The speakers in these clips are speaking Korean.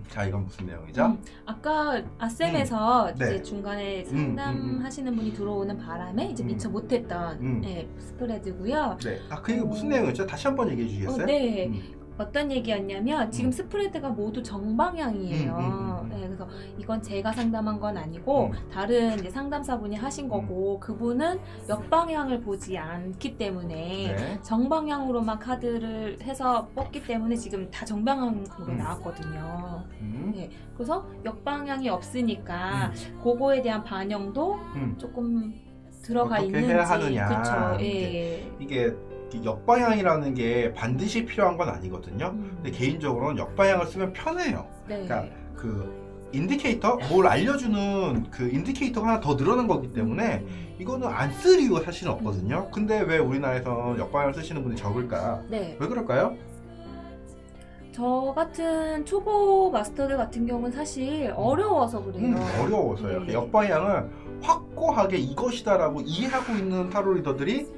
자, 이건 무슨 내용이죠? 아까 아쌤에서 네. 이제 중간에 상담하시는 분이 들어오는 바람에 이제 미처 못했던 스프레드고요. 네. 아, 그 얘기 무슨 내용이었죠? 다시 한번 얘기해 주시겠어요? 네. 어떤 얘기였냐면 지금 스프레드가 모두 정방향이에요. 네, 그래서 이건 제가 상담한 건 아니고 다른 이제 상담사분이 하신 거고 그분은 역방향을 보지 않기 때문에 네. 정방향으로만 카드를 해서 뽑기 때문에 지금 다 정방향으로 나왔거든요. 네, 그래서 역방향이 없으니까 그거에 대한 반영도 조금 들어가 어떻게 있는지. 해야 하느냐. 그쵸. 예. 이게 역방향이라는 게 반드시 필요한 건 아니거든요. 근데 개인적으로는 역방향을 쓰면 편해요. 네. 그러니까 그 인디케이터, 뭘 알려주는 그 인디케이터가 하나 더 늘어난 거기 때문에 이거는 안 쓸 이유가 사실은 없거든요. 근데 왜 우리나라에서 역방향을 쓰시는 분이 적을까? 네. 왜 그럴까요? 저 같은 마스터들 같은 경우는 사실 어려워서 그래요. 어려워서요. 네. 역방향을 확고하게 이것이다라고 이해하고 있는 타로 리더들이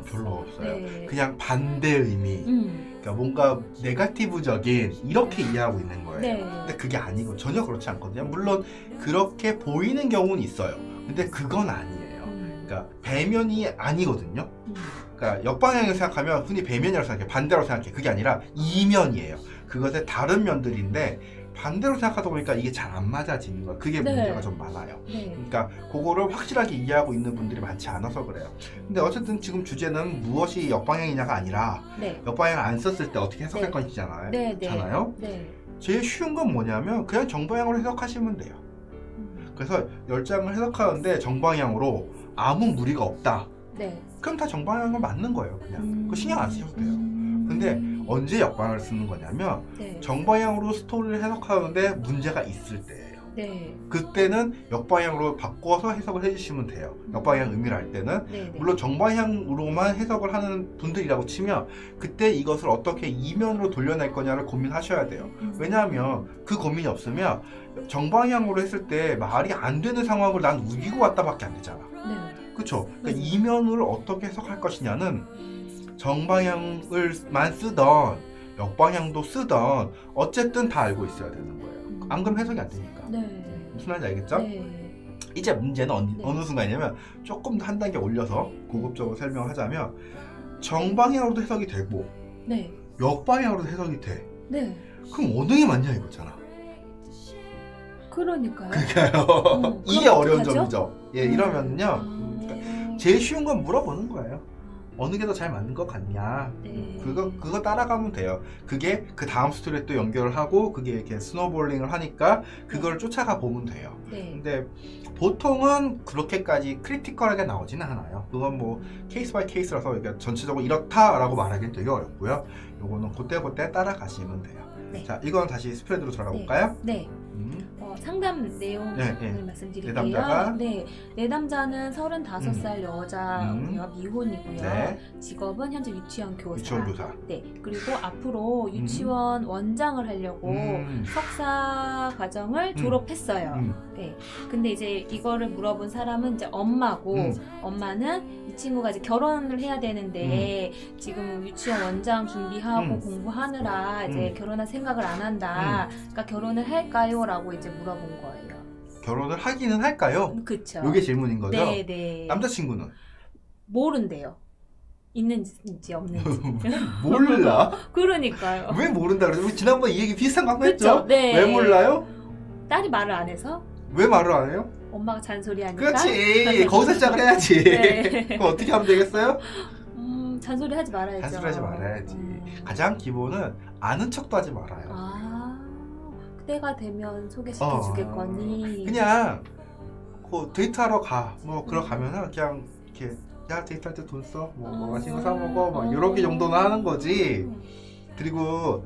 별로 없어요. 네. 그냥 반대 의미, 그러니까 뭔가 네거티브적인 이렇게 이해하고 있는 거예요. 네. 근데 그게 아니고 전혀 그렇지 않거든요. 물론 그렇게 보이는 경우는 있어요. 근데 그건 아니에요. 그러니까 배면이 아니거든요. 그러니까 역방향을 생각하면 흔히 배면이라고 생각해, 반대로 생각해. 그게 아니라 이면이에요. 그것의 다른 면들인데 반대로 생각하다 보니까 이게 잘 안 맞아지는 거예요. 그게 네. 문제가 좀 많아요. 네. 그러니까 그거를 확실하게 이해하고 있는 분들이 많지 않아서 그래요. 근데 어쨌든 지금 주제는 무엇이 역방향이냐가 아니라 네. 역방향을 안 썼을 때 어떻게 해석할 네. 것이잖아요. 네. 네. 잖아요. 네. 제일 쉬운 건 뭐냐면 그냥 정방향으로 해석하시면 돼요. 그래서 10장을 해석하는데 정방향으로 아무 무리가 없다. 네. 그럼 다 정방향으로 맞는 거예요. 그냥 그 신경 안 쓰셔도 돼요. 근데 언제 역방향을 쓰는 거냐면 네. 정방향으로 스토리를 해석하는데 문제가 있을 때예요. 네. 그때는 역방향으로 바꿔서 해석을 해주시면 돼요. 역방향 의미를 알 때는. 네. 네. 물론 정방향으로만 해석을 하는 분들이라고 치면 그때 이것을 어떻게 이면으로 돌려낼 거냐를 고민하셔야 돼요. 왜냐하면 그 고민이 없으면 정방향으로 했을 때 말이 안 되는 상황을 난 우기고 왔다밖에 안 되잖아. 네. 그쵸? 그러니까 이면을 어떻게 해석할 것이냐는 정방향을만 쓰던 역방향도 쓰던 어쨌든 다 알고 있어야 되는 거예요. 안 그러면 해석이 안 되니까. 네. 무슨 말인지 알겠죠? 네. 이제 문제는 네. 어느 순간이냐면 조금 더 한 단계 올려서 고급적으로 설명을 하자면 정방향으로도 해석이 되고 네. 역방향으로도 해석이 돼. 네. 그럼 어느 게 맞냐 이거잖아. 그러니까요. 그러니까요. 이게 어려운 어떡하죠? 점이죠. 예, 이러면요. 제일 쉬운 건 물어보는 거예요. 어느 게 더 잘 맞는 것 같냐. 네. 그거 따라가면 돼요. 그게 그 다음 스토리에 또 연결을 하고 그게 이렇게 스노볼링을 하니까 그걸 쫓아가 보면 돼요. 네. 근데 보통은 그렇게까지 크리티컬하게 나오지는 않아요. 그건 뭐 케이스 바이 케이스라서 그러니까 전체적으로 이렇다라고 말하기는 되게 어렵고요. 요거는 그때 따라가시면 돼요. 네. 자, 이건 다시 스프레드로 들어가 볼까요? 네. 상담 내용을 네. 말씀드릴게요. 내담자가? 네. 내담자는 35살 여자고요. 미혼이고요. 네. 직업은 현재 유치원 교사. 유치원 교사. 네. 그리고 앞으로 유치원 원장을 하려고 석사 과정을 졸업했어요. 네. 근데 이제 이거를 물어본 사람은 이제 엄마고 엄마는 이 친구가 이제 결혼을 해야 되는데 지금 유치원 원장 준비하고 공부하느라 이제 결혼할 생각을 안 한다. 그러니까 결혼을 할까요? 라고 이제 물어본 거예요. 결혼을 하기는 할까요? 그쵸. 이게 질문인 거죠? 네네. 남자친구는? 모른대요. 있는지 없는지. 몰라? 그러니까요. 왜 모른다 그러죠? 우리 지난번에 이 얘기 비슷한 거 한번 했죠? 그쵸? 네. 왜 몰라요? 딸이 말을 안 해서 왜 말을 안 해요? 엄마가 잔소리하니까. 그렇지. 거기서 시작을 해야지. 네. 그럼 어떻게 하면 되겠어요? 잔소리 하지 말아야죠. 잔소리 하지 말아야지. 가장 기본은 아는 척도 하지 말아요. 때가 되면 소개시켜 주겠거니. 그냥 그 데이트하러 가. 뭐 그러 가면은 그냥 이렇게 야 데이트할 때 돈 써. 뭐 맛있는 거 사 먹어. 막 이렇게 정도는 하는 거지. 그리고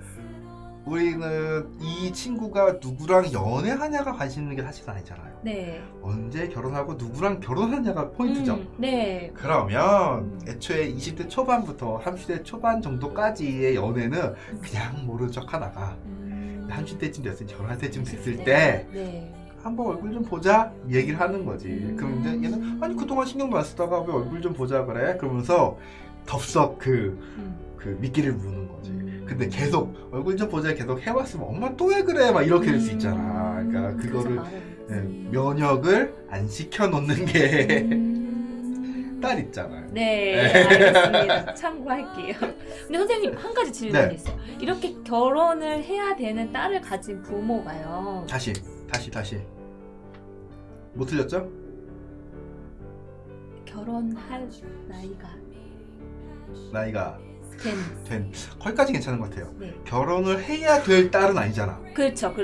우리는 이 친구가 누구랑 연애하냐가 관심 있는 게 사실 아니잖아요. 네. 언제 결혼하고 누구랑 결혼하냐가 포인트죠. 네. 그러면 애초에 20대 초반부터 30대 초반 정도까지의 연애는 그냥 모른 척 하다가 30대쯤 됐을 때 결혼할 때쯤 됐을 때 네. 한번 얼굴 좀 보자 얘기를 하는 거지. 그럼 이제 얘는 아니 그동안 신경도 안 쓰다가 왜 얼굴 좀 보자 그래? 그러면서 덥석 그 미끼를 무는 거지. 근데 계속 얼굴 좀 보자 계속 해왔으면 엄마 또 왜 그래 막 이렇게 될 수 있잖아. 그러니까 그거를 면역을 안 시켜놓는 게 딸 있잖아요. 네, 알겠습니다. 참고할게요. 근데 선생님 한 가지 질문이 네. 있어요. 이렇게 결혼을 해야 되는 딸을 가진 부모가요. 다시 뭐 틀렸죠? 결혼할 나이가 된. 거기까지 괜찮은 것 같아요. 네. 결혼을 해야 될 딸은 아니잖아. 그렇죠.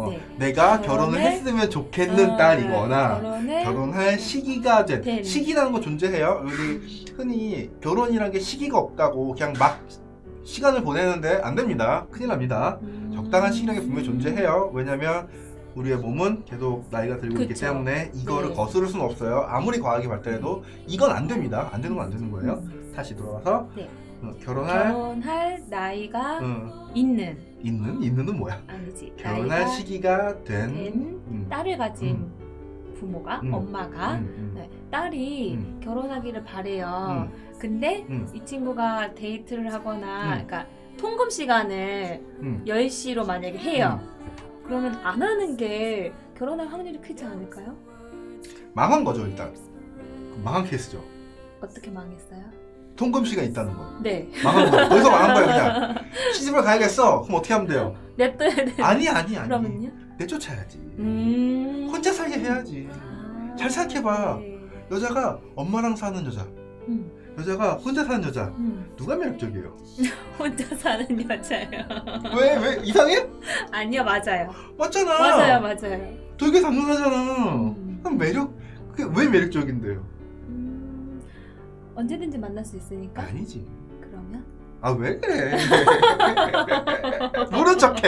네. 내가 결혼을 했으면 좋겠는 딸이거나 결혼을 결혼할 시기가 된. 시기라는 거 존재해요. 우리 흔히 결혼이란 게 시기가 없다고 그냥 막 시간을 보내는데 안 됩니다. 큰일 납니다. 적당한 시기라는 게 분명히 존재해요. 왜냐면 우리의 몸은 계속 나이가 들고 있기 그쵸. 때문에 이거를 네. 거스를 수는 없어요. 아무리 과학이 발달해도 이건 안 됩니다. 안 되는 건 안 되는 거예요. 다시 돌아와서 네. 결혼할 나이가 있는 있는은 뭐야? 아니지. 결혼할 나이가 시기가 된 딸을 가진 부모가 엄마가 네, 딸이 결혼하기를 바래요. 근데 이 친구가 데이트를 하거나 그러니까 통금 시간을 10시로 만약에 해요. 그러면 안 하는 게 결혼할 확률이 크지 않을까요? 망한 거죠 일단. 망한 케이스죠. 어떻게 망했어요? 통금 시간 있다는 거. 네. 망한 거예요. 거기서 망한 거예요 그냥. 시집을 가야겠어. 그럼 어떻게 하면 돼요? 냅둬야 돼. 아니. 그러면요? 내쫓아야지. 혼자 살게 해야지. 잘 생각해봐. 네. 여자가 엄마랑 사는 여자, 여자가 혼자 사는 여자, 누가 매력적이에요? 혼자 사는 여자예요. 왜 이상해? 아니요, 맞아요. 맞잖아. 맞아요. 되게 당연하잖아. 그럼 그게 왜 매력적인데요? 언제든지 만날 수 있으니까. 아니지. 그러면? 아 왜 그래? 모른 척해.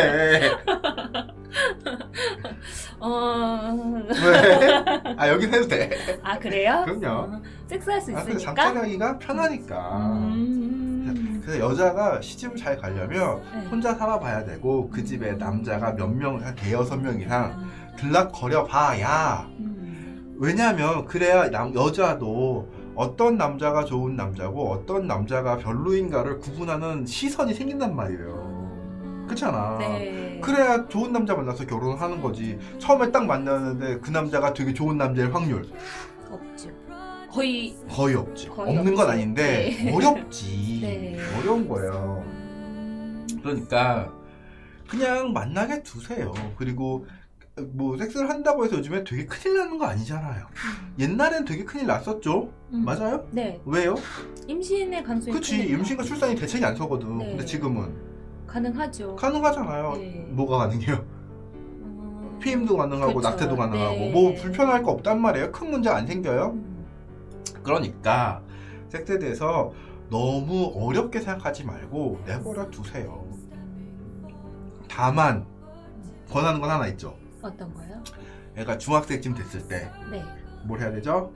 왜? 아 여긴 해도 돼. 아 그래요? 그럼요. 섹스할 수 있으니까. 잠깐하기가 편하니까. 그래서 여자가 시집을 잘 가려면 혼자 살아봐야 되고 그 집에 남자가 몇 명, 한 대여섯 명 이상 들락거려 봐야. 왜냐하면 그래야 여자도 어떤 남자가 좋은 남자고 어떤 남자가 별로인가를 구분하는 시선이 생긴단 말이에요. 그렇잖아. 네. 그래야 좋은 남자 만나서 결혼하는 거지. 처음에 딱 만나는데 그 남자가 되게 좋은 남자일 확률 없죠. 거의 없지. 거의 없는 건 없지. 아닌데 네. 어렵지. 네. 어려운 거예요. 그러니까 그냥 만나게 두세요. 그리고 뭐 섹스를 한다고 해서 요즘에 되게 큰일 나는 거 아니잖아요. 옛날엔 되게 큰일 났었죠. 맞아요? 네. 왜요? 임신의 가능성이 그치. 크니까. 임신과 출산이 대책이 안 서거든. 네. 근데 지금은 가능하죠. 가능하잖아요. 네. 뭐가 가능해요? 피임도 가능하고 그쵸. 낙태도 가능하고 네. 뭐 불편할 거 없단 말이에요. 큰 문제 안 생겨요. 그러니까 섹스에 대해서 너무 어렵게 생각하지 말고 내버려 두세요. 다만 권하는 건 하나 있죠. 어떤 거요? 애가 중학생쯤 됐을 때 뭘 네. 해야 되죠?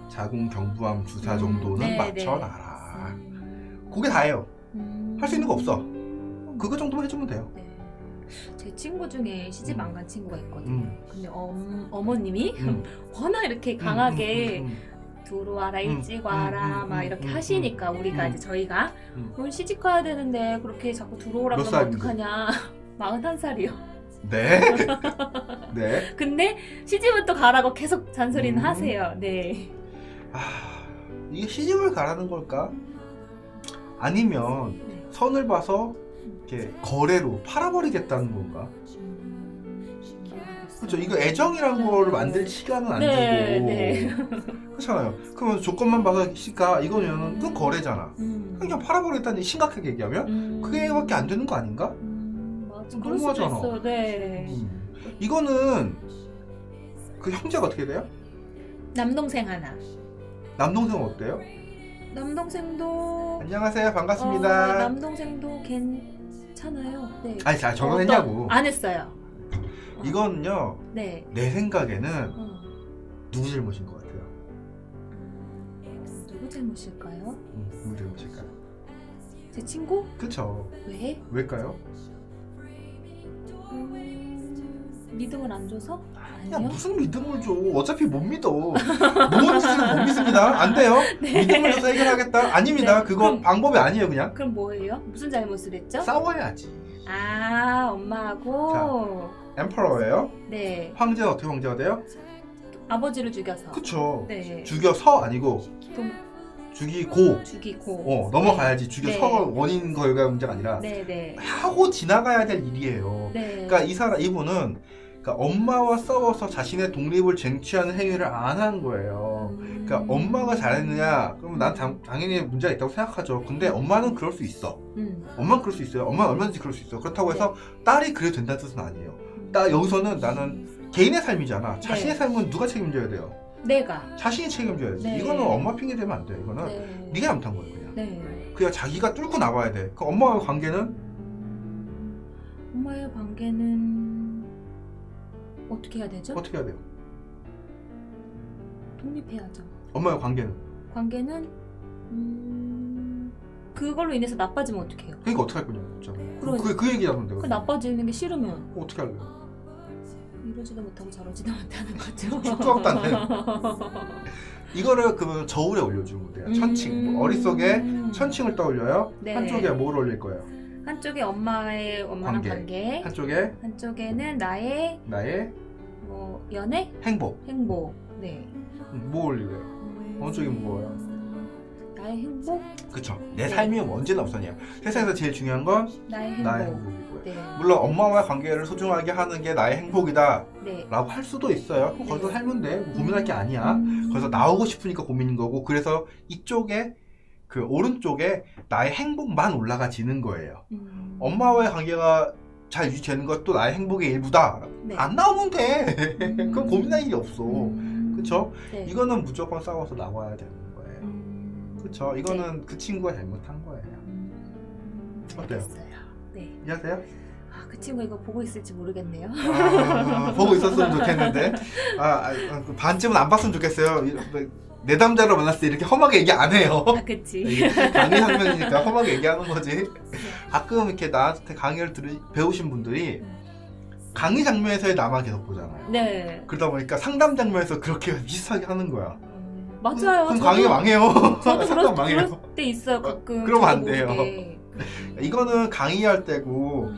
자궁 경부암 주사 정도는 맞춰놔라. 그게 다예요. 할 수 있는 거 없어. 그거 정도만 해주면 돼요. 네. 제 친구 중에 시집 안 간 친구가 있거든요. 근데 어머님이 워낙 이렇게 강하게 들어와라 일찍 와라 막 이렇게 하시니까 우리가 이제 저희가 뭘 시집 가야 되는데 그렇게 자꾸 들어오라 몇 그러면 살인데? 어떡하냐. 41살이요. 네. 네. 근데 시집은 또 가라고 계속 잔소리는 하세요. 네. 이게 시집을 가라는 걸까? 아니면 선을 봐서 이렇게 거래로 팔아버리겠다는 건가? 그렇죠. 이거 애정이란 거를 만들 시간은 안 주고 그렇잖아요. 그러면 조건만 봐서 시가 이거면 그건 거래잖아. 그냥 팔아버리겠다는 심각하게 얘기하면 그게밖에 안 되는 거 아닌가? 맞아. 그럴 수도 있어요. 네. 이거는 그 형제가 어떻게 돼요? 남동생 하나. 남동생은 어때요? 남동생도 안녕하세요. 반갑습니다. 남동생도 괜찮아요. 네. 아니, 자, 결혼했냐고. 안 했어요. 이건요. 네. 내 생각에는 누구 잘못인 것 같아요? 누구 잘못일까요? 누구 잘못일까요? 제 친구? 그쵸. 왜? 왜일까요? 믿음을 안 줘서? 야, 아니요. 무슨 믿음을 줘? 어차피 못 믿어. 뭔 짓을 못 믿습니다. 안 돼요. 믿음을 줘서 해결하겠다? 아닙니다. 네, 그거 그럼- 방법이 아니에요, 그냥. 그럼 뭐예요? 무슨 잘못을 했죠? 싸워야지. 아, 엄마하고. 엠퍼러예요. 네. 황제는 어떻게 황제가 돼요? 아버지를 죽여서. 그쵸. 네. 죽여서 아니고 동- 죽이고. 죽이고. 넘어가야지. 죽여서 네. 원인 거가 문제가 아니라 네네. 하고 지나가야 될 일이에요. 네. 그러니까 이분은 그러니까 엄마와 싸워서 자신의 독립을 쟁취하는 행위를 안 한 거예요. 그러니까 엄마가 잘했느냐? 그러면 난 당연히 문제가 있다고 생각하죠. 근데 엄마는 그럴 수 있어. 엄마는 그럴 수 있어요. 엄마는 얼마든지 그럴 수 있어. 그렇다고 해서 딸이 그래도 된다는 뜻은 아니에요. 여기서는 나는 개인의 삶이잖아. 자신의 네. 삶은 누가 책임져야 돼요? 내가. 자신이 책임져야지. 네. 이거는 엄마 핑계 대면 안 돼. 이거는 네. 네가 잘못한 거예요. 그냥. 네. 그냥 자기가 뚫고 나와야 돼. 그 엄마와의 관계는 엄마의 관계는 어떻게 해야 되죠? 어떻게 해야 돼요? 독립해야죠. 엄마의 관계는 관계는 그걸로 인해서 나빠지면 어떻게 해요? 그러니까 어떻게 할 거냐고. 그러니까. 그 얘기 하는데. 그 나빠지는 게 싫으면 어떻게 할래요? 이러지도 못하고 저러지도 못하는 거죠. 죽도 안 돼요. 이거를 그러면 저울에 올려주면 돼요. 천칭. 머릿속에 천칭을 떠올려요. 네. 한쪽에 뭘 올릴 거예요? 한쪽에 엄마랑 관계. 한쪽에는 나의 뭐 연애, 행복. 네. 뭐 올리래요? 어느 쪽이 무거워요? 나의 행복, 그쵸. 내 네. 삶이 언제나 우선이에요. 세상에서 제일 중요한 건 나의 행복. 나의 행복이고요. 네. 물론 엄마와의 관계를 소중하게 하는 게 나의 행복이다 네. 라고 할 수도 있어요. 네. 거기서 살면 돼. 고민할 게 아니야. 거기서 나오고 싶으니까 고민인 거고, 그래서 이쪽에 그 오른쪽에 나의 행복만 올라가지는 거예요. 엄마와의 관계가 잘 유지되는 것도 나의 행복의 일부다. 네. 안 나오면 돼. 그럼 고민할 일이 없어. 그쵸? 네. 이거는 무조건 싸워서 나와야 되는 거예요. 그쵸? 이거는 그 친구가 잘못한 거예요. 어때요? 알겠어요. 네. 이해하세요? 아, 그 친구 이거 보고 있을지 모르겠네요. 보고 있었으면 좋겠는데 반쯤은 안 봤으면 좋겠어요. 내담자로 만났을 때 이렇게 험하게 얘기 안 해요. 아, 그치. 강의 장면이니까 험하게 얘기하는 거지. 가끔 이렇게 나한테 강의를 배우신 분들이 강의 장면에서의 나만 계속 보잖아요. 네. 그러다 보니까 상담 장면에서 그렇게 비슷하게 하는 거야. 맞아요. 그럼 강의가 망해요. 저도 상담 망해요. 그럴 때 있어요, 가끔. 그러면 안 저도 돼요. 모르게. 이거는 강의할 때고,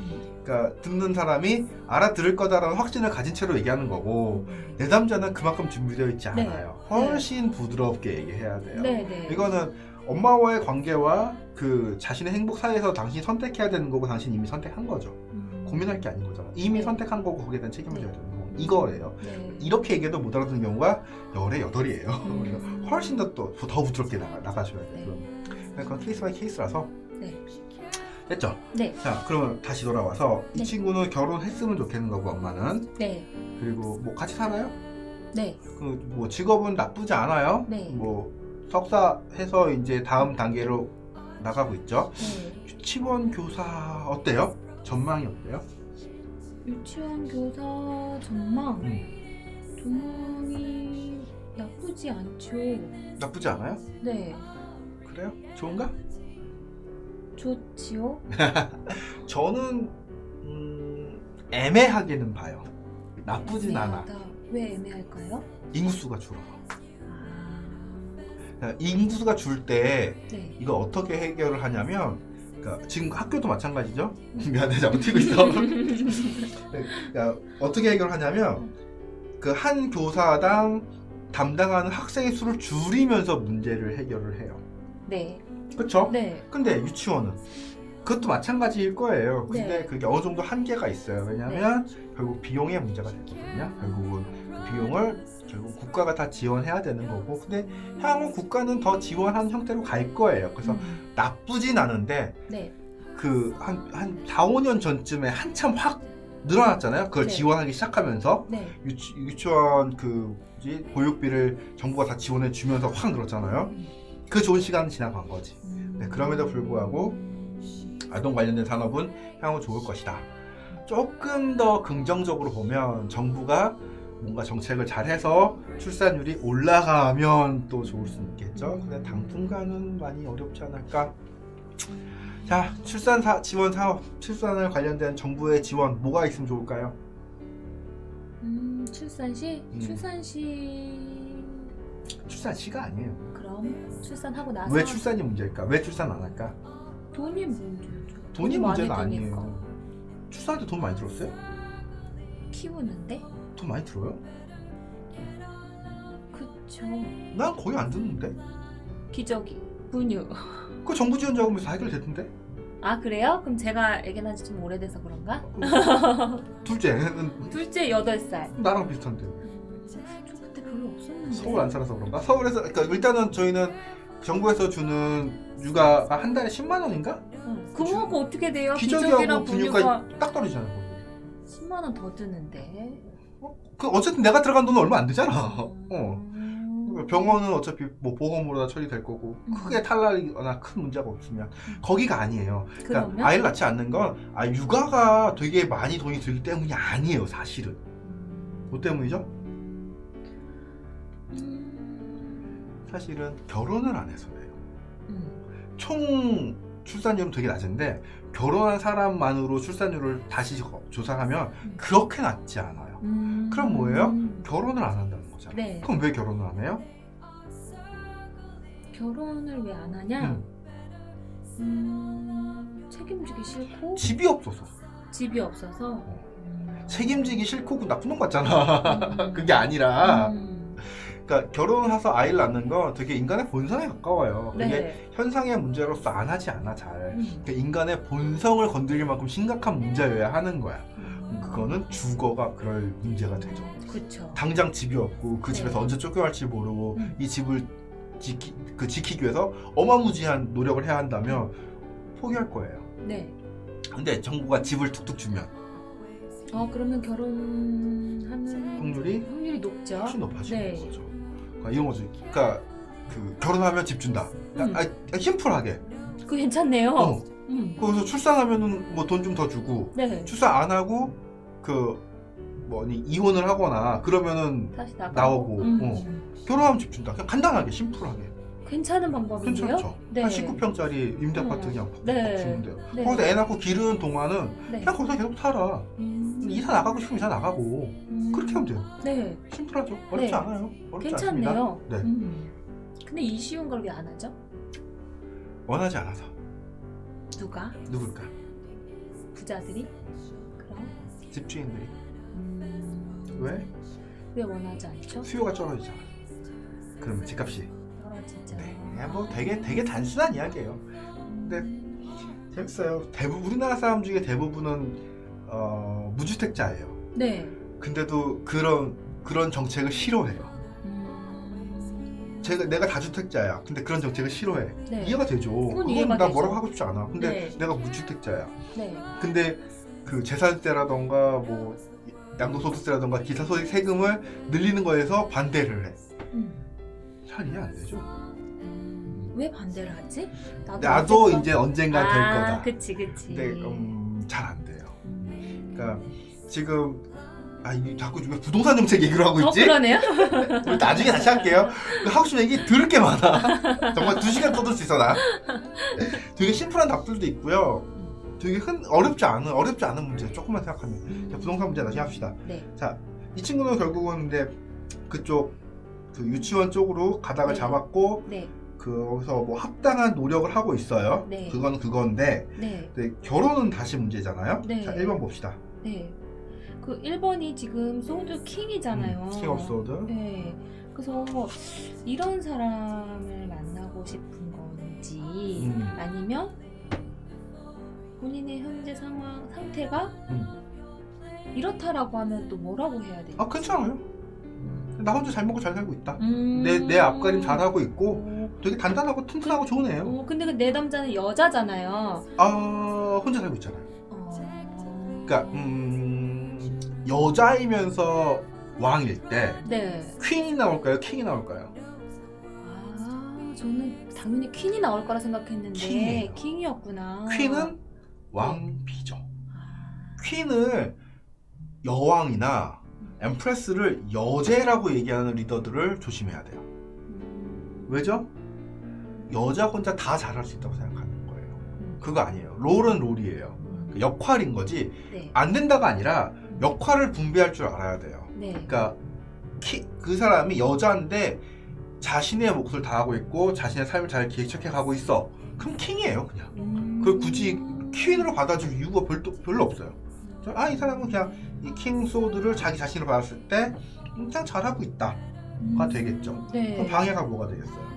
그러니까 듣는 사람이 알아들을 거다라는 확신을 가진 채로 얘기하는 거고, 내담자는 그만큼 준비되어 있지 네. 않아요. 훨씬 부드럽게 얘기해야 돼요. 네. 이거는 엄마와의 관계와 그 자신의 행복 사이에서 당신이 선택해야 되는 거고, 당신이 이미 선택한 거죠. 고민할 게 아닌 거잖아. 이미 네. 선택한 거고 거기에 대한 책임을 져야 네. 되는 거고, 이거예요. 네. 이렇게 얘기해도 못 알아듣는 경우가 열에 여덟이에요. 음. 훨씬 더 부드럽게 나가셔야 돼요. 네. 그건 케이스 바이 케이스라서. 네. 됐죠? 네. 자, 그러면 다시 돌아와서 이 네. 친구는 결혼했으면 좋겠는 거고, 엄마는. 네. 그리고 뭐 같이 살아요? 네. 그 뭐 직업은 나쁘지 않아요. 네. 뭐 석사 해서 이제 다음 단계로 나가고 있죠. 네. 유치원 교사 어때요? 전망이 어때요? 유치원 교사 전망. 음. 전망이 나쁘지 않죠. 나쁘지 않아요? 네. 그래요? 좋은가? 좋지요. 저는 애매하게는 봐요. 나쁘진 않아. 애매하다. 왜 애매할까요? 인구수가 줄어. 아, 인구수가 줄 때 네. 이걸 어떻게 해결을 하냐면, 그러니까 지금 학교도 마찬가지죠. 미안해, 잘못 튀고 있어. 그러니까 어떻게 해결을 하냐면, 그 한 교사당 담당하는 학생의 수를 줄이면서 문제를 해결을 해요. 네. 그렇죠? 네. 근데 유치원은 그것도 마찬가지일 거예요. 근데 네. 그게 어느 정도 한계가 있어요. 왜냐하면 결국 비용의 문제가 되거든요. 결국은 그 비용을 결국 국가가 다 지원해야 되는 거고, 근데 향후 국가는 더 지원하는 형태로 갈 거예요. 그래서 나쁘진 않은데, 네. 그 한 4, 5년 전쯤에 한참 확 늘어났잖아요. 그걸 네. 지원하기 시작하면서 네. 유치원 그 보육비를 정부가 다 지원해 주면서 확 늘었잖아요. 그 좋은 시간은 지나간 거지. 네, 그럼에도 불구하고 아동 관련된 산업은 향후 좋을 것이다. 조금 더 긍정적으로 보면 정부가 뭔가 정책을 잘해서 출산율이 올라가면 또 좋을 수 있겠죠. 근데 당분간은 많이 어렵지 않을까. 자, 출산 지원 사업, 출산을 관련된 정부의 지원 뭐가 있으면 좋을까요? 출산시? 출산시가 아니에요. 그럼 출산하고 나서 왜 출산이 문제일까? 왜 출산 안 할까? 돈이 문제죠. 돈이 문제는 많이 드니까. 아니에요. 출산할 때 돈 많이 들었어요? 키우는데? 돈 많이 들어요? 그쵸. 난 거의 안 듣는데? 기저귀, 분유. 그 정부 지원 자금에서 해결됐던데? 아 그래요? 그럼 제가 애기 낳은 지 좀 오래돼서 그런가? 둘째는 둘째 8살. 나랑 비슷한데. 저 그때 별로 없었는데. 서울 안 살아서 그런가? 서울에서 그러니까 일단은 저희는 정부에서 주는 육아가 한 달에 10만 원인가? 그거가 어떻게 돼요? 기저귀하고 기저귀랑 분유가 분유가 딱 떨어지잖아요. 거기. 10만 원 더 드는데. 그 어쨌든 내가 들어간 돈은 얼마 안 되잖아. 병원은 어차피 뭐 보험으로 다 처리될 거고 크게 탈락이거나 큰 문제가 없으면 거기가 아니에요. 그러니까 그러면? 아이를 낳지 않는 건 육아가 되게 많이 돈이 들기 때문이 아니에요, 사실은. 뭐 때문이죠? 사실은 결혼을 안 해서 그래요. 총 출산율은 되게 낮은데 결혼한 사람만으로 출산율을 다시 조사하면 그렇게 낮지 않아요. 그럼 뭐예요? 결혼을 안 한다는 거잖아요. 네. 그럼 왜 결혼을 안 해요? 결혼을 왜 안 하냐? 책임지기 싫고 집이 없어서. 집이 없어서 책임지기 싫고 그 나쁜 놈 같잖아. 그게 아니라 그러니까 결혼해서 아이를 낳는 건 되게 인간의 본성에 가까워요. 그게 네. 현상의 문제로서 안 하지 않아 잘. 그러니까 인간의 본성을 건드릴 만큼 심각한 문제여야 하는 거야. 그거는 주거가 그럴 문제가 되죠. 그쵸. 당장 집이 없고 그 네. 집에서 언제 쫓겨날지 모르고 이 집을 지키기 위해서 어마무지한 노력을 해야 한다면 포기할 거예요. 네. 근데 정부가 집을 툭툭 주면 그러면 결혼하는 확률이 높죠. 훨씬 높아지는 네. 거죠. 그러니까 이런 거죠. 그러니까 그 결혼하면 집 준다. 심플하게. 그거 괜찮네요. 거기서 출산하면은 뭐 돈 좀 더 주고 네. 출산 안 하고 이혼을 하거나 그러면은 다시 나오고 결혼하면 집 준다. 그냥 간단하게 심플하게. 괜찮은 방법인데요? 괜찮죠? 네. 한 19평짜리 임대 아파트 그냥 네. 주면 돼요. 네. 거기서 애 낳고 기르는 동안은 네. 그냥 거기서 계속 살아. 이사 나가고 싶으면 이사 나가고 그렇게 하면 돼요. 네. 심플하죠. 어렵지 네. 않아요. 어렵지 괜찮네요. 않습니다. 네. 근데 이 쉬운 걸 왜 안 하죠? 원하지 않아서. 누가? 누굴까? 부자들이? 그럼? 집주인들이. 왜? 왜 원하지 않죠? 수요가 떨어지잖아. 그러면 집값이. 떨어지죠. 네. 뭐 되게 단순한 이야기예요. 근데 재밌어요. 우리나라 사람 중에 대부분은 무주택자예요. 네. 근데도 그런 정책을 싫어해요. 내가 다주택자야. 근데 그런 정책을 싫어해. 네. 이해가 되죠. 그건 그건 이해가 나 되죠. 뭐라고 하고 싶지 않아. 근데 네. 내가 무주택자야. 네. 근데 그 재산세라던가 뭐 양도소득세라던가 기타소득 세금을 늘리는 거에서 반대를 해. 잘 이해 안 되죠. 왜 반대를 하지? 나도 어쨌건... 이제 언젠가 될 거다. 그치. 근데 잘 안 돼요. 그러니까 지금 이게 자꾸 왜 부동산 정책 얘기를 하고 있지? 그러네요. 우리 나중에 다시 할게요. 하고 싶은 얘기 들을 게 많아. 정말 2시간 떠들 수 있어 나. 되게 심플한 답들도 있고요. 되게 어렵지 않은 문제 조금만 생각하면. 자, 부동산 문제 다시 합시다. 네. 자, 이 친구는 결국은 근데 그쪽 그 유치원 쪽으로 가닥을 네. 잡았고 네. 거기서 뭐 합당한 노력을 하고 있어요. 네. 그건 그건데 네. 결혼은 다시 문제잖아요. 네. 자, 1번 봅시다. 네. 그 1번이 지금 소드 킹이잖아요. 킹 오브 소드. 네. 그래서 이런 사람을 만나고 싶은 건지 아니면 본인의 현재 상태가 이렇다라고 하면 또 뭐라고 해야 되지? 괜찮아요. 나 혼자 잘 먹고 잘 살고 있다. 내 앞가림 잘하고 있고 되게 단단하고 튼튼하고 좋은 애예요. 근데 그 내 남자는 여자잖아요. 혼자 살고 있잖아요. 그러니까 여자이면서 왕일 때 네. 퀸이 나올까요? 킹이 나올까요? 저는 당연히 퀸이 나올 거라 생각했는데 킹이에요. 킹이었구나. 퀸은 왕비죠. 퀸을 여왕이나 엠프레스를 여제라고 얘기하는 리더들을 조심해야 돼요. 왜죠? 여자 혼자 다 잘할 수 있다고 생각하는 거예요. 그거 아니에요. 롤은 롤이에요. 역할인 거지. 네. 안 된다가 아니라 역할을 분배할 줄 알아야 돼요. 네. 그러니까 그 사람이 여자인데 자신의 몫을 다하고 있고 자신의 삶을 잘 개척해 가고 있어. 그럼 킹이에요, 그냥. 그걸 굳이 퀸으로 받아줄 이유가 별로 없어요. 아, 이 사람은 그냥 이 킹 소드를 자기 자신으로 받았을 때 그냥 잘하고 있다가 되겠죠. 네. 그럼 방해가 뭐가 되겠어요?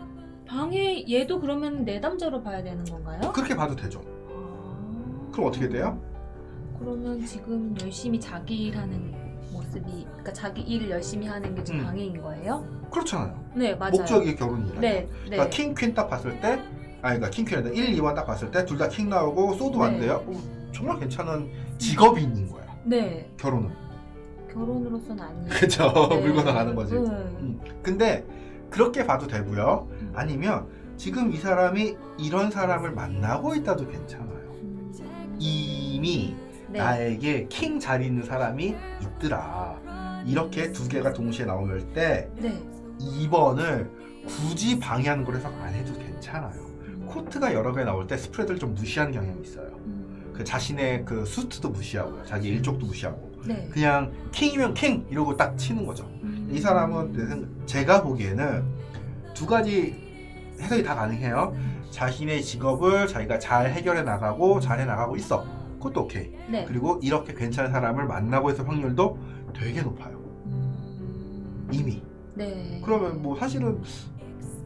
방해 얘도 그러면 내담자로 봐야 되는 건가요? 그렇게 봐도 되죠. 아... 그럼 어떻게 돼요? 그러면 지금 열심히 자기 일하는 모습이, 그러니까 자기 일을 열심히 하는 게 지금 방해인 거예요? 그렇잖아요. 네, 맞아요. 목적이 결혼이니까. 네, 네. 그러니까 킹, 퀸 딱 봤을 때, 그러니까 킹, 퀸인데 1, 2번 딱 봤을 때 둘 다 킹 나오고 소드 네. 완대요. 정말 괜찮은 직업이 있는 거야. 네. 결혼은. 결혼으로서는 아니에요. 그쵸. 네. 물고 나가는 거지. 근데 그렇게 봐도 되고요. 아니면 지금 이 사람이 이런 사람을 만나고 있다도 괜찮아요. 이미 네. 나에게 킹 자리 있는 사람이 있더라. 이렇게 두 개가 동시에 나올 때 네. 2번을 굳이 방해하는 걸 해석 안 해도 괜찮아요. 코트가 여러 개 나올 때 스프레드를 좀 무시하는 경향이 있어요. 그 자신의 그 수트도 무시하고요. 자기 일족도 무시하고. 네. 그냥 킹이면 킹! 이러고 딱 치는 거죠. 이 사람은 제가 보기에는 두 가지 해석이 다 가능해요. 자신의 직업을 자기가 잘 해결해 나가고 잘 해 나가고 있어. 그것도 오케이. 네. 그리고 이렇게 괜찮은 사람을 만나고 있을 확률도 되게 높아요. 이미. 네. 그러면 뭐 사실은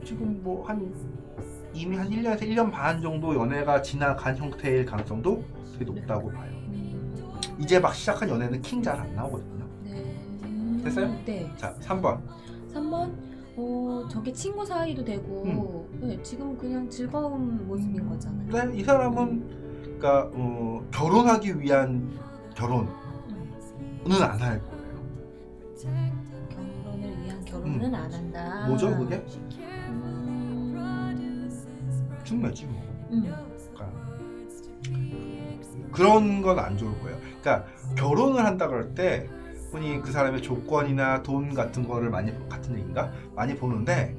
지금 뭐 이미 한 1년에서 1년 반 정도 연애가 지나간 형태일 가능성도 되게 높다고 봐요. 이제 막 시작한 연애는 킹 잘 안 나오거든요. 네. 됐어요? 네. 자, 3번. 3번, 저게 친구 사이도 되고, 네, 지금 그냥 즐거운 모습인 거잖아요. 네, 이 사람은 그러니까 결혼하기 위한 결혼은 안 할 거예요. 결혼을 위한 결혼은 안 한다. 뭐죠, 그게? 중매지 뭐. 그러니까 그런 건 안 좋을 거예요. 그러니까 결혼을 한다 그럴 때 흔히 그 사람의 조건이나 돈 같은 거를 같은 얘기인가? 많이 보는데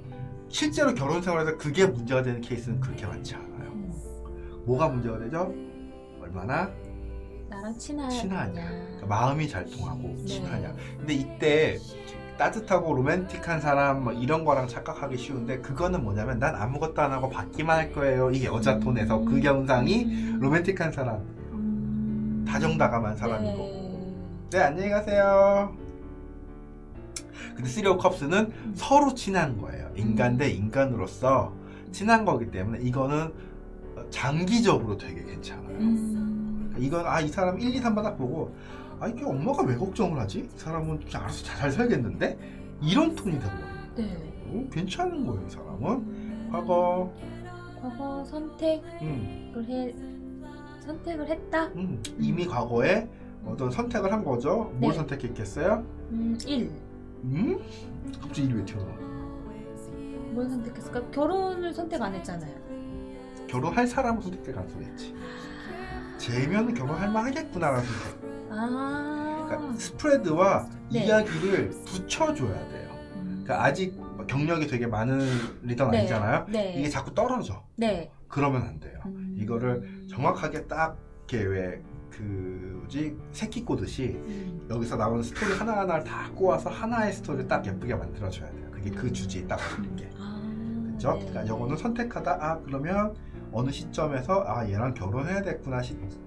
실제로 결혼 생활에서 그게 문제가 되는 케이스는 그렇게 많지 않아요. 뭐가 문제가 되죠? 얼마나 나랑 친하냐. 그러니까 마음이 잘 통하고 네. 친하냐. 근데 이때 따뜻하고 로맨틱한 사람 뭐 이런 거랑 착각하기 쉬운데 그거는 뭐냐면 난 아무것도 안 하고 받기만 할 거예요. 이게 여자 톤에서 그 현상이 로맨틱한 사람, 다정다감한 사람이고. 네, 안녕히 가세요. 근데 쓰리 오브 컵스는 서로 친한 거예요. 인간 대 인간으로서 친한 거기 때문에 이거는 장기적으로 되게 괜찮아요. 이건 이 사람 1, 2, 3번 딱 보고 이게 엄마가 왜 걱정을 하지? 이 사람은 좀 알아서 잘 살겠는데? 이런 톤이 되거든요. 네. 괜찮은 거예요, 이 사람은. 과거 선택을 했다? 이미 과거에 어떤 선택을 한 거죠. 뭘 네. 선택했겠어요? 1. 갑자기 1이 왜 튀어나와? 뭘 선택했을까? 결혼을 선택 안 했잖아요. 결혼할 사람을 선택할 가능성이 있지. 쟤면 결혼할 만하겠구나라는 선택. 그러니까 스프레드와 네. 이야기를 붙여줘야 돼요. 그러니까 아직 경력이 되게 많은 리더는 네. 아니잖아요. 네. 이게 자꾸 떨어져. 네. 그러면 안 돼요. 이거를 정확하게 딱 이렇게 새끼 꼬듯이 여기서 나오는 스토리 하나하나를 다 꼬아서 하나의 스토리를 딱 예쁘게 만들어줘야 돼요. 그게 그 주제에 딱 어울리는 게. 그렇죠? 네. 그러니까 요거는 선택하다 그러면 어느 시점에서 얘랑 결혼해야 됐구나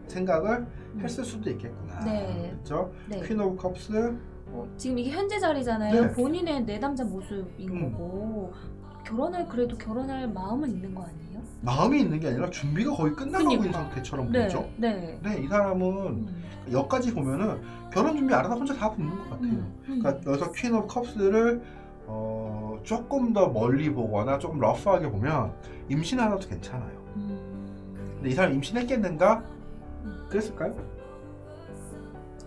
생각을 했을 수도 있겠구나. 네. 그렇죠? 네. 퀸 오브 컵스. 지금 이게 현재 자리잖아요. 네. 본인의 내담자 모습인 거고 결혼할 마음은 있는 거 아니에요? 마음이 있는 게 아니라 준비가 거의 끝나가고 있는 그러니까. 상태처럼 네. 보이죠? 네. 네, 이 사람은 여기까지 보면은 결혼 준비 알아서 혼자 다 붙는 것 같아요. 그러니까 여기서 퀸 오브 컵스를 조금 더 멀리 보거나 조금 러프하게 보면 임신 안 해도 괜찮아요. 근데 이 사람 임신했겠는가? 그랬을까요?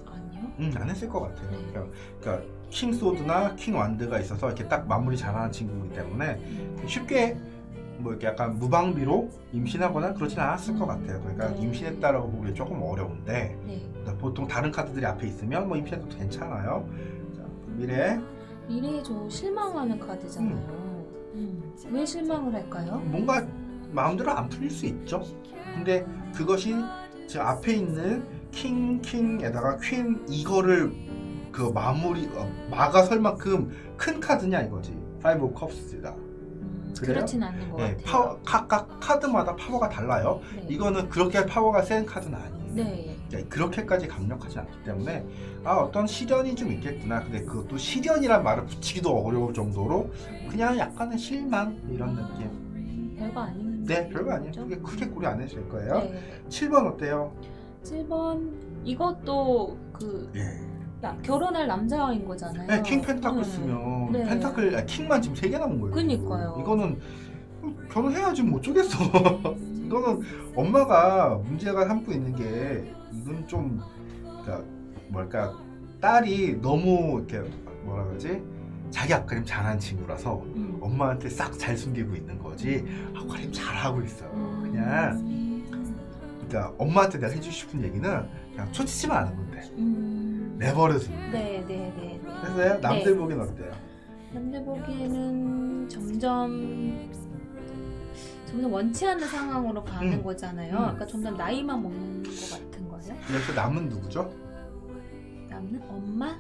아니요. 안 했을 것 같아요. 네. 그러니까 킹 소드나 킹 완드가 있어서 이렇게 딱 마무리 잘하는 친구이기 때문에 쉽게 뭐 이렇게 약간 무방비로 임신하거나 그러진 않았을 것 같아요. 그러니까 네. 임신했다라고 보기 조금 어려운데 네. 보통 다른 카드들이 앞에 있으면 뭐 임신해도 괜찮아요. 자, 미래에 저 실망하는 카드잖아요. 왜 실망을 할까요? 뭔가 마음대로 안 풀릴 수 있죠. 근데 그것이 지금 앞에 있는 킹에다가 퀸 이거를 그 마무리 막아설 만큼 큰 카드냐 이거지. 파이브 오브 컵스가. 그래요? 그렇진 않는 것 네, 같아요. 각각 카드마다 파워가 달라요. 네. 이거는 그렇게 파워가 센 카드는 아니에요. 네. 네, 그렇게까지 강력하지 않기 때문에 어떤 시련이 좀 있겠구나. 근데 그것도 시련이란 말을 붙이기도 어려울 정도로 그냥 약간의 실망 이런 느낌. 별거 아닌. 네, 별거 아니에요. 거죠? 그게 크게 고려 안 해도 될 거예요. 네. 7번 어때요? 7번 이것도 그 예. 결혼할 남자인 거잖아요. 네, 킹 펜타클 쓰면 네. 펜타클 킹만 지금 3개 남은 거예요. 그니까요. 이거는 결혼해야지 뭐 어쩌겠어. 이거는 엄마가 문제가 삼고 있는 게 이건 좀 그러니까 뭐랄까 딸이 너무 이렇게 뭐라 그러지 자기 앞가림 잘하는 친구라서 엄마한테 싹 잘 숨기고 있는 거지 앞가림 잘하고 있어요. 그냥 그러니까 엄마한테 내가 해주고 싶은 얘기는 그냥 초치지만 않으면 돼. 내버려두면 돼. 네. 그래서요? 남들 네. 보기엔 어때요? 남들 보기에는 점점 원치 않는 상황으로 가는 거잖아요. 그러니까 점점 나이만 먹는 것 같은 거예요. 그래서 남은 누구죠? 남는 엄마?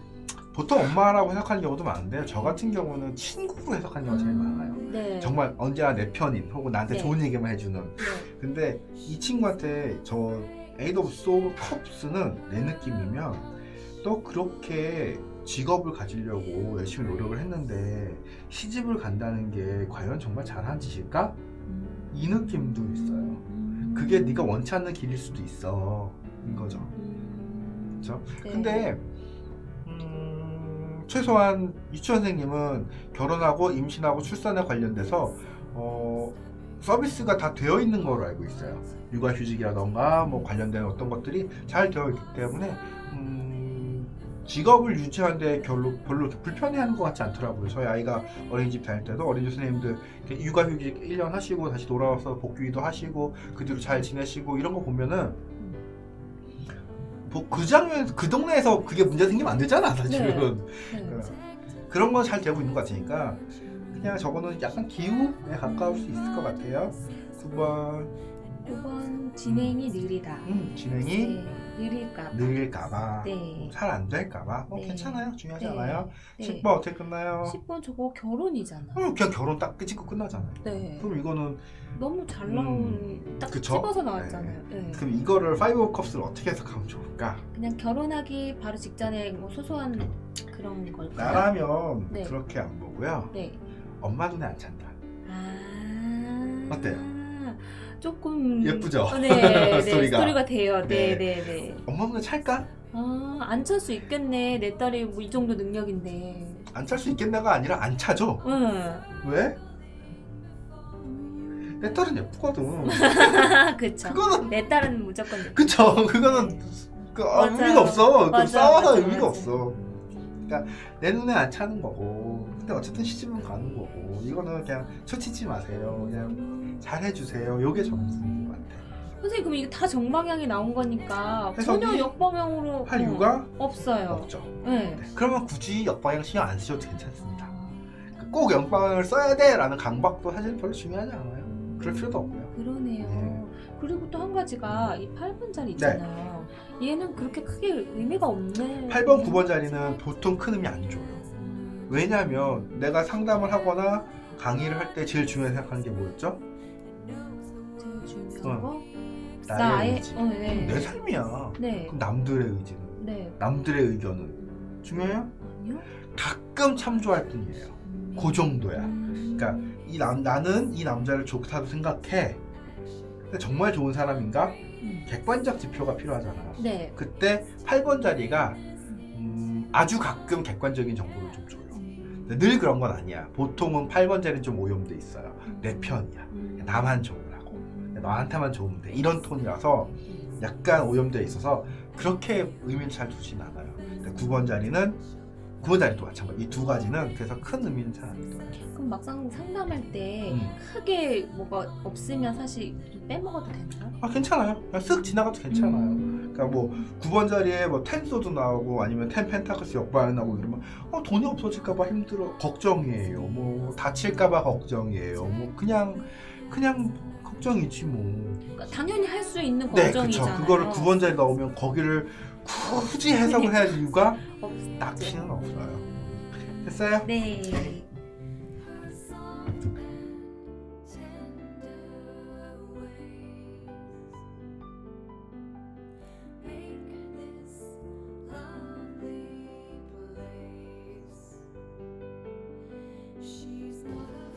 보통 엄마라고 생각하는 경우도 많은데요. 저 같은 경우는 친구로 해석하는 경우가 제일 많아요. 네. 정말 언제나 내 편인 혹은 나한테 네. 좋은 얘기만 해주는. 네. 근데 이 친구한테 저 에이드 오브 소울 컵스는 내 느낌이면 또 그렇게 직업을 가지려고 열심히 노력을 했는데 시집을 간다는 게 과연 정말 잘한 짓일까? 이 느낌도 있어요. 그게 네가 원치 않는 길일 수도 있어. 인 거죠. 그렇죠? 네. 근데 최소한 유치원생님은 결혼하고 임신하고 출산에 관련돼서 서비스가 다 되어 있는 걸로 알고 있어요. 육아휴직이라던가 뭐 관련된 어떤 것들이 잘 되어 있기 때문에 직업을 유지하는데 별로 불편해하는 것 같지 않더라고요. 저희 아이가 어린이집 다닐 때도 어린이집 선생님들 육아휴직 1년 하시고 다시 돌아와서 복귀도 하시고 그 뒤로 잘 지내시고 이런 거 보면은 뭐 그 장면 그 동네에서 그게 문제 생기면 안 되잖아 사실은. 네. 그런 건 잘 되고 있는 것 같으니까 그냥 저거는 약간 기우에 가까울 수 있을 것 같아요. 9번 진행이 느리다. 진행이 네. 느릴까봐. 느릴까봐 네. 잘 안 될까봐 네. 괜찮아요. 중요하지 네. 않아요. 네. 10번 어떻게 끝나요? 10번 저거 결혼이잖아. 그냥 결혼 딱 찍고 끝나잖아요. 네. 그럼 이거는 너무 잘 나온 딱 그쵸? 집어서 나왔잖아요. 네. 그럼 이거를 파이브 오브 컵스를 어떻게 해석하면 좋을까? 그냥 결혼하기 바로 직전에 뭐 소소한 그런 걸까요? 나라면 네. 그렇게 안 보고요. 네. 엄마 눈에 안 찬다. 어때요? 조금 예쁘죠? 네, 스토리가. 돼요. 네. 네. 엄마 눈에 찰까? 안 찰 수 있겠네. 내 딸이 뭐 이 정도 능력인데. 안 찰 수 있겠나가 아니라 안 차죠. 응. 왜? 내 딸은 예쁘거든. 그쵸. 그거는 내 딸은 무조건 예뻐. 그쵸. 그거는 맞아요. 의미가 없어. 맞아, 싸워서 맞아, 의미가 맞아. 없어. 그러니까 내 눈에 안 차는 거고. 근데 어쨌든 시집은 가는 거고. 이거는 그냥 초치지 마세요. 그냥 잘해주세요. 요게 점수인 것 같아. 선생님 그럼 이게 다 정방향이 나온 거니까 해석이 전혀 역방향으로 할 이유가 없어요. 없죠. 네. 네. 그러면 굳이 역방향 신경 안 쓰셔도 괜찮습니다. 꼭 역방향을 써야 돼라는 강박도 사실 별로 중요하지 않아요. 그럴 필요도 없고요. 그러네요. 네. 그리고 또 한 가지가 이 8번짜리 있잖아요. 얘는 그렇게 크게 의미가 없네. 8번, 9번 자리는 보통 큰 의미 안 줘요. 왜냐하면 내가 상담을 하거나 강의를 할 때 제일 중요하게 생각하는 게 뭐였죠? 제일 중요한 거? 나의 의지. 네. 내 삶이야. 네. 그럼 남들의 의지는? 네. 남들의 의견은? 중요해요? 아니요. 가끔 참조할 뿐이에요. 그 정도야. 그러니까 나는 이 남자를 좋다고 생각해. 근데 정말 좋은 사람인가? 객관적 지표가 필요하잖아요. 네. 그때 8번 자리가 아주 가끔 객관적인 정보를 좀 줘요. 근데 늘 그런 건 아니야. 보통은 8번 자리는 좀 오염돼 있어요. 내 편이야. 나만 좋으라고. 너한테만 좋으면 돼. 이런 톤이라서 약간 오염돼 있어서 그렇게 의미를 잘 두진 않아요. 근데 9번 자리는 9번 자리도 마찬가지. 이 두 가지는 그래서 큰 의미는 잘 안 둬요. 그럼 막상 상담할 때 크게 뭐가 없으면 사실 좀 빼먹어도 되나요? 괜찮아요. 그냥 쓱 지나가도 괜찮아요. 그러니까 뭐 9번 자리에 뭐 텐소드 나오고 아니면 텐 펜타클스 역발 나오고 이러면 돈이 없어질까봐 힘들어 걱정이에요. 뭐 다칠까봐 걱정이에요. 뭐 그냥 걱정이지 뭐. 그러니까 당연히 할 수 있는 네, 과정이잖아요. 그쵸. 그거를 구원자에 나오면 거기를 굳이 해석을 해야 할 이유가 없- 딱히는 없어요. 됐어요? 네.